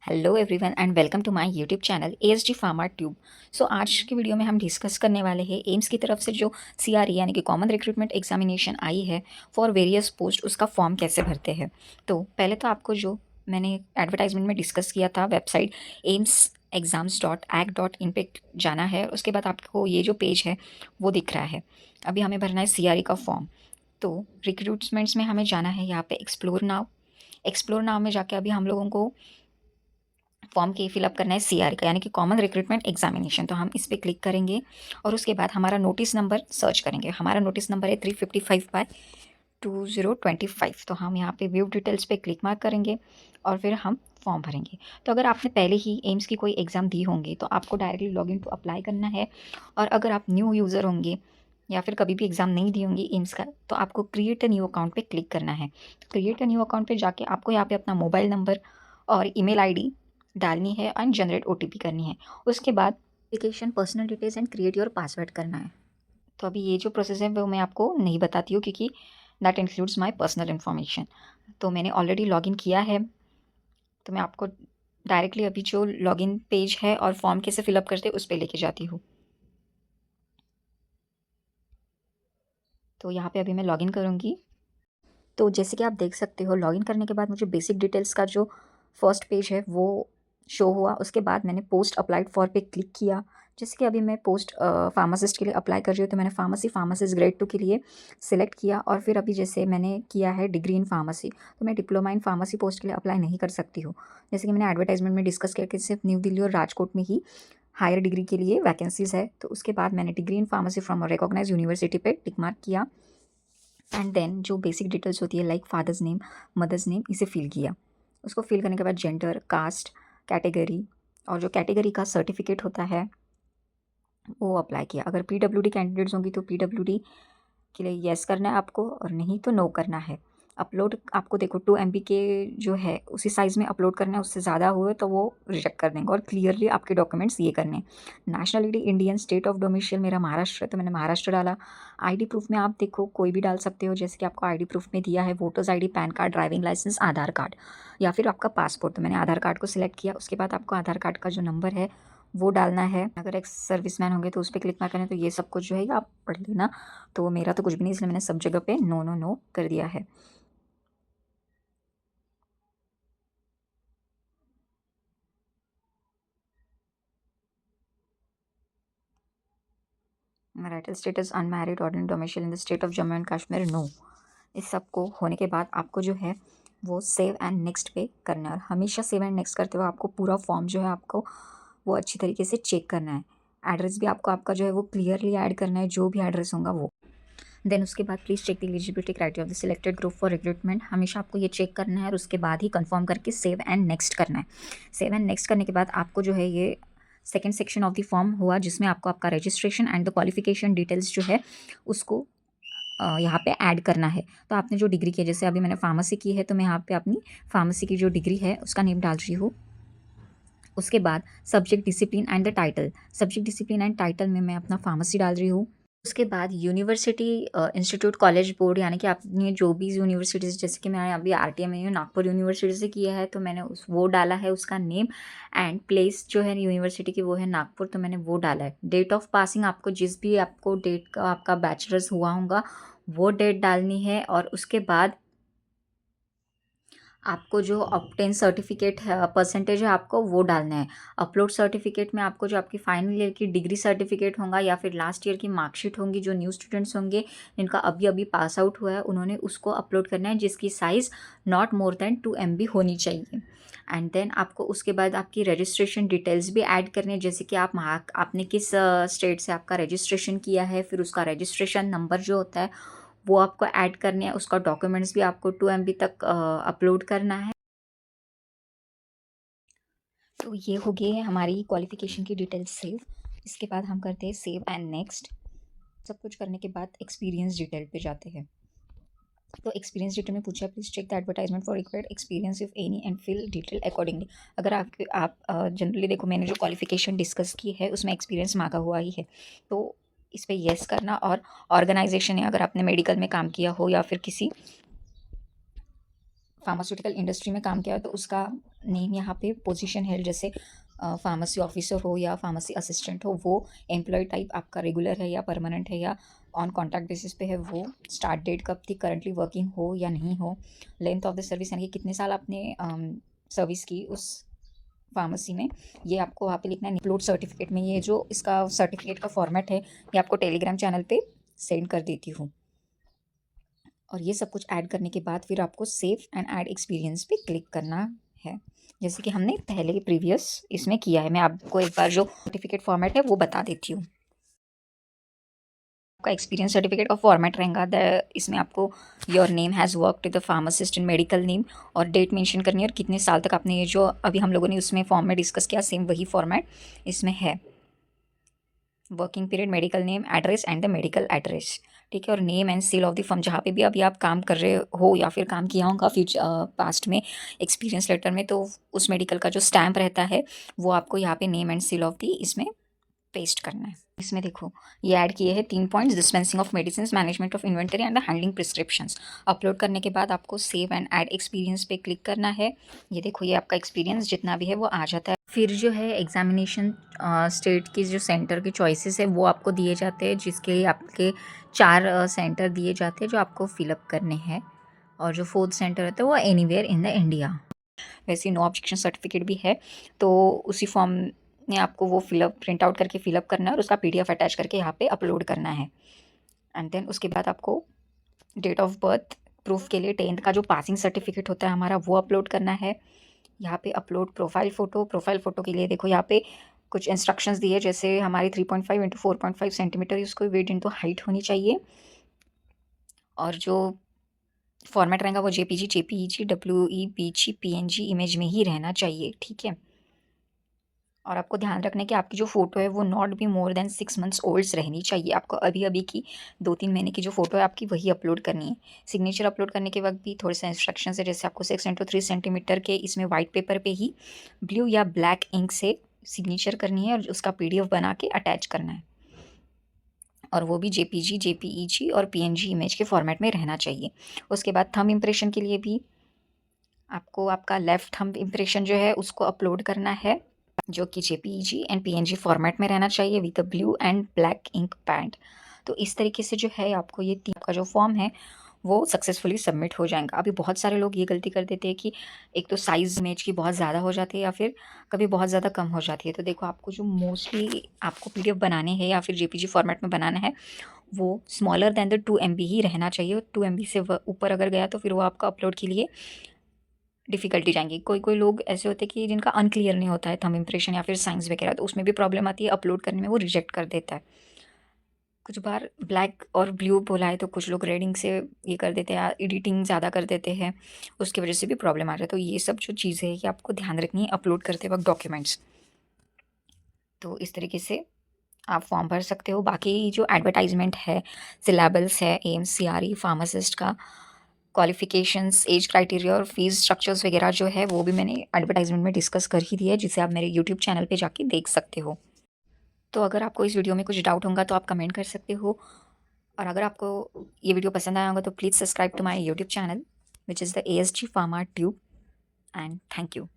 Hello everyone and welcome to my YouTube channel ASD pharma tube. So आज की video में हम discuss करने वाले हैं एम्स की तरफ से जो सीआरई यानी कि कॉमन रिक्रूटमेंट एग्जामिनेशन आई है फॉर वेरियस पोस्ट, उसका फॉर्म कैसे भरते हैं। तो पहले तो आपको जो मैंने एडवर्टाइजमेंट में डिस्कस किया था वेबसाइट aimsexams.ac.in पे जाना है। उसके बाद आपको ये जो पेज है वो दिख रहा है। अभी हमें भरना है सीआरई का फॉर्म। तो रिक्रूटमेंट्स में हमें जाना है यहाँ पे एक्सप्लोर नाउ में जाके अभी हम लोगों को फॉर्म के फिलअप करना है सीआर का यानी कि कॉमन रिक्रूटमेंट एग्जामिनेशन। तो हम इस पर क्लिक करेंगे और उसके बाद हमारा नोटिस नंबर सर्च करेंगे। हमारा नोटिस नंबर है 355/2025। तो हम यहाँ पे व्यू डिटेल्स पे क्लिक मार्क करेंगे और फिर हम फॉर्म भरेंगे। तो अगर आपने पहले ही एम्स की कोई एग्ज़ाम दी होंगी तो आपको डायरेक्टली लॉगिन टू अप्लाई करना है। और अगर आप न्यू यूज़र होंगे या फिर कभी भी एग्ज़ाम नहीं दी होंगी एम्स का, तो आपको क्रिएट अ न्यू अकाउंट पे क्लिक करना है। तो क्रिएट अ न्यू अकाउंट पे जाके आपको यहाँ पे अपना मोबाइल नंबर और ईमेल आईडी डालनी है एंड जनरेट ओटीपी करनी है। उसके बाद application personal details and create your password करना है। तो अभी ये जो प्रोसेस है वो मैं आपको नहीं बताती हूँ क्योंकि that includes my personal information. तो मैंने ऑलरेडी लॉगिन किया है, तो मैं आपको डायरेक्टली अभी जो लॉगिन पेज है और फॉर्म कैसे फिलअप करते हैं उस पर लेके जाती हूँ। तो यहाँ पे अभी मैं लॉगिन करूँगी। तो जैसे कि आप देख सकते हो लॉगिन करने के बाद मुझे बेसिक डिटेल्स का जो फर्स्ट पेज है वो शो हुआ। उसके बाद मैंने पोस्ट अप्लाइड फॉर पे क्लिक किया। जैसे कि अभी मैं पोस्ट फार्मासिस्ट के लिए अप्लाई कर रही हूँ, तो मैंने फार्मासिस्ट ग्रेड 2 के लिए सिलेक्ट किया। और फिर अभी जैसे मैंने किया है डिग्री इन फार्मेसी, तो मैं डिप्लोमा इन फार्मेसी पोस्ट के लिए अप्लाई नहीं कर सकती हूँ। जैसे कि मैंने एडवर्टाइजमेंट में डिस्कस किया कि सिर्फ न्यू दिल्ली और राजकोट में ही हायर डिग्री के लिए वैकेंसीज़ है। तो उसके बाद मैंने degree in pharmacy from recognise university पे टिक मार्क किया। एंड देन जो बेसिक डिटेल्स होती है like father's name, mother's name, इसे फिल किया। उसको फिल करने के बाद जेंडर, कास्ट, कैटेगरी और जो कैटेगरी का सर्टिफिकेट होता है वो अप्लाई किया। अगर पीडब्ल्यूडी कैंडिडेट्स होंगी तो पीडब्ल्यूडी के लिए येस करना है आपको और नहीं तो नो करना है। अपलोड आपको देखो 2 MB के जो है उसी साइज़ में अपलोड करना है, उससे ज़्यादा हुए तो वो रिजेक्ट कर देंगे। और क्लियरली आपके डॉक्यूमेंट्स ये करने हैं। Nationality Indian, state of domicile मेरा महाराष्ट्र है तो मैंने महाराष्ट्र डाला। आईडी प्रूफ में आप देखो कोई भी डाल सकते हो, जैसे कि आपको आईडी प्रूफ में दिया है voters ID, PAN card, driving licence, Aadhaar card या फिर आपका पासपोर्ट। तो मैंने आधार कार्ड को सिलेक्ट किया। उसके बाद आपको आधार कार्ड का जो नंबर है वो डालना है। अगर एक्स सर्विसमैन होंगे तो उस पर क्लिक ना करें। तो ये सब कुछ जो है आप पढ़ लेना। तो मेरा तो कुछ भी नहीं, इसलिए मैंने सब जगह पे नो नो नो कर दिया है। Marital status unmarried, ordinary domicile in the state of Jammu and Kashmir, no. इस सब को होने के बाद आपको जो है वो सेव एंड नेक्स्ट पे करना है। और हमेशा सेव एंड नेक्स्ट करते हुए आपको पूरा फॉर्म जो है आपको वो अच्छी तरीके से चेक करना है। एड्रेस भी आपको आपका जो है वो क्लियरली ऐड करना है, जो भी एड्रेस होगा वो। देन उसके बाद please check the eligibility criteria of the selected group for recruitment. हमेशा आपको ये चेक करना है और उसके बाद ही कंफर्म करके सेव एंड नेक्स्ट करना है। सेव एंड नेक्स्ट करने के बाद आपको जो है ये second section of the form हुआ, जिसमें आपको आपका registration and the qualification details जो है उसको यहाँ पे ऐड करना है। तो आपने जो डिग्री की है, जैसे अभी मैंने फार्मेसी की है तो मैं यहाँ पे अपनी फार्मेसी की जो डिग्री है उसका नेम डाल रही हूँ। उसके बाद subject discipline and the title, subject discipline and title में मैं अपना फार्मेसी डाल रही हूँ। उसके बाद यूनिवर्सिटी, इंस्टीट्यूट, कॉलेज, बोर्ड, यानी कि आपने जो भी यूनिवर्सिटीज़, जैसे कि मैंने अभी आरटीएम में नागपुर यूनिवर्सिटी से किया है तो मैंने उस वो डाला है उसका नेम। एंड प्लेस जो है यूनिवर्सिटी की वो है नागपुर, तो मैंने वो डाला है। डेट ऑफ पासिंग आपको जिस भी आपको डेट का आपका बैचलर्स हुआ होगा वो डेट डालनी है। और उसके बाद आपको जो ऑब्टेन सर्टिफिकेट है, परसेंटेज है, आपको वो डालना है। अपलोड सर्टिफिकेट में आपको जो आपकी फाइनल ईयर की डिग्री सर्टिफिकेट होगा या फिर लास्ट ईयर की मार्कशीट होंगी, जो न्यू स्टूडेंट्स होंगे जिनका अभी अभी पास आउट हुआ है उन्होंने उसको अपलोड करना है, जिसकी size not more than 2 MB होनी चाहिए। एंड देन आपको उसके बाद आपकी रजिस्ट्रेशन डिटेल्स भी ऐड करनी है, जैसे कि आपने किस स्टेट से आपका रजिस्ट्रेशन किया है, फिर उसका रजिस्ट्रेशन नंबर जो होता है वो आपको ऐड करने हैं। उसका डॉक्यूमेंट्स भी आपको 2 MB तक अपलोड करना है। तो ये हो गई है हमारी क्वालिफिकेशन की डिटेल्स सेव। इसके बाद हम करते हैं सेव एंड नेक्स्ट। सब कुछ करने के बाद एक्सपीरियंस डिटेल पे जाते हैं। तो एक्सपीरियंस डिटेल में पूछा please check the advertisement for required experience if any and fill detail accordingly. अगर आप जनरली देखो, मैंने जो क्वालिफिकेशन डिस्कस की है उसमें एक्सपीरियंस मांगा हुआ ही है, तो इस पर येस करना। और ऑर्गेनाइजेशन है, अगर आपने मेडिकल में काम किया हो या फिर किसी फार्मास्यूटिकल इंडस्ट्री में काम किया है तो उसका नेम यहाँ पे पोजीशन है, जैसे फार्मेसी ऑफिसर हो या फार्मेसी असिस्टेंट हो, वो एम्प्लॉय टाइप आपका रेगुलर है या परमानेंट है या ऑन कॉन्ट्रैक्ट बेसिस पे है, वो स्टार्ट डेट कब थी, करंटली वर्किंग हो या नहीं हो, लेंथ ऑफ द सर्विस यानी कि कितने साल आपने सर्विस की उस फार्मेसी में, ये आपको वहाँ पे लिखना है। अपलोड सर्टिफिकेट में ये जो इसका सर्टिफिकेट का फॉर्मेट है ये आपको टेलीग्राम चैनल पे सेंड कर देती हूँ। और ये सब कुछ ऐड करने के बाद फिर आपको सेव एंड ऐड एक्सपीरियंस पे क्लिक करना है, जैसे कि हमने पहले प्रीवियस इसमें किया है। मैं आपको एक बार जो सर्टिफिकेट फॉर्मेट है वो बता देती हूँ। आपका एक्सपीरियंस सर्टिफिकेट का फॉर्मेट रहेगा, इसमें आपको your name has worked with the pharmacist in medical name और डेट मेंशन करनी है और कितने साल तक आपने, ये जो अभी हम लोगों ने उसमें फॉर्म में डिस्कस किया सेम वही फॉर्मेट इसमें है। Working period, medical name, address and the medical address, ठीक है। और name and seal of the firm, जहाँ पे भी अभी आप काम कर रहे हो या फिर काम किया होगा फ्यूचर पास्ट में एक्सपीरियंस लेटर में, तो उस मेडिकल का जो स्टैम्प रहता है वो आपको यहाँ पे name and seal of the इसमें पेस्ट करना है। इसमें देखो ये ऐड किए हैं 3 points, dispensing of medicine, management of inventory and handling prescriptions. Upload करने के बाद आपको सेव एंड ऐड एक्सपीरियंस पे क्लिक करना है। ये देखो ये आपका एक्सपीरियंस जितना भी है वो आ जाता है। फिर जो है एग्जामिनेशन स्टेट की जो सेंटर के चॉइसेस है वो आपको दिए जाते हैं, जिसके लिए आपके 4 सेंटर दिए जाते हैं जो आपको फिलअप करने हैं, और जो 4th सेंटर होता है वो एनीवेयर इन द इंडिया। वैसे नो ऑब्जेक्शन सर्टिफिकेट भी है, तो उसी फॉर्म में आपको वो फिलअप प्रिंट आउट करके फिलअप करना है और उसका PDF अटैच करके यहाँ पे अपलोड करना है। एंड देन उसके बाद आपको डेट ऑफ बर्थ प्रूफ के लिए 10th का जो पासिंग सर्टिफिकेट होता है हमारा वो अपलोड करना है। यहाँ पे upload profile photo, profile photo के लिए देखो यहाँ पे कुछ इंस्ट्रक्शंस दिए, जैसे हमारी 3.5 इंटू 4.5 सेंटीमीटर उसको वेट इंटू हाइट होनी चाहिए, और जो फॉर्मेट रहेगा वो JPG, WEPG, PNG इमेज में ही रहना चाहिए, ठीक है। और आपको ध्यान रखना है कि आपकी जो फ़ोटो है वो not be more than 6 months olds रहनी चाहिए। आपको अभी अभी की 2-3 महीने की जो फ़ोटो है आपकी वही अपलोड करनी है। सिग्नेचर अपलोड करने के वक्त भी थोड़े से इंस्ट्रक्शंस है, जैसे आपको 6 इंटू 3 सेंटीमीटर के इसमें वाइट पेपर पे ही ब्लू या ब्लैक इंक से सिग्नेचर करनी है और उसका PDF बना के अटैच करना है, और वो भी JPG, JPEG और PNG इमेज के फॉर्मेट में रहना चाहिए। उसके बाद थंब इम्प्रेशन के लिए भी आपको आपका लेफ़्ट थंब इम्प्रेशन जो है उसको अपलोड करना है, जो कि JPEG एंड PNG फॉर्मेट में रहना चाहिए with the blue and black ink pad. तो इस तरीके से जो है आपको ये 3 का जो फॉर्म है वो सक्सेसफुली सबमिट हो जाएगा। अभी बहुत सारे लोग ये गलती कर देते हैं कि एक तो साइज़ इमेज की बहुत ज़्यादा हो जाती है या फिर कभी बहुत ज़्यादा कम हो जाती है। तो देखो आपको जो मोस्टली आपको PDF बनाने हैं या फिर JPG फॉर्मेट में बनाना है वो स्मॉलर दैन द 2 MB ही रहना चाहिए। 2 MB से ऊपर अगर गया तो फिर वो आपका अपलोड के लिए डिफ़िकल्टी जाएँगी। कोई लोग ऐसे होते हैं कि जिनका अनक्लियर नहीं होता है थंब इम्प्रेशन या फिर साइंस वगैरह, तो उसमें भी प्रॉब्लम आती है, अपलोड करने में वो रिजेक्ट कर देता है। कुछ बार ब्लैक और ब्लू बोला है तो कुछ लोग रेडिंग से ये कर देते हैं, एडिटिंग ज़्यादा कर देते हैं, उसकी वजह से भी प्रॉब्लम आ रहा है। तो ये सब जो चीज़ें हैं ये आपको ध्यान रखनी है अपलोड करते वक्त डॉक्यूमेंट्स। तो इस तरीके से आप फॉर्म भर सकते हो। बाकी जो एडवर्टाइजमेंट है, सिलेबस है, एम्स CRE फार्मासिस्ट का, क्वालिफ़िकेशंस, एज क्राइटेरिया और फ़ीस स्ट्रक्चर्स वगैरह जो है वो भी मैंने एडवर्टाइजमेंट में डिस्कस कर ही दिया है, जिसे आप मेरे यूट्यूब चैनल पे जाके देख सकते हो। तो अगर आपको इस वीडियो में कुछ डाउट होगा तो आप कमेंट कर सकते हो, और अगर आपको ये वीडियो पसंद आया होगा तो please subscribe to my YouTube channel which is the ASG Pharma Tube, and thank you.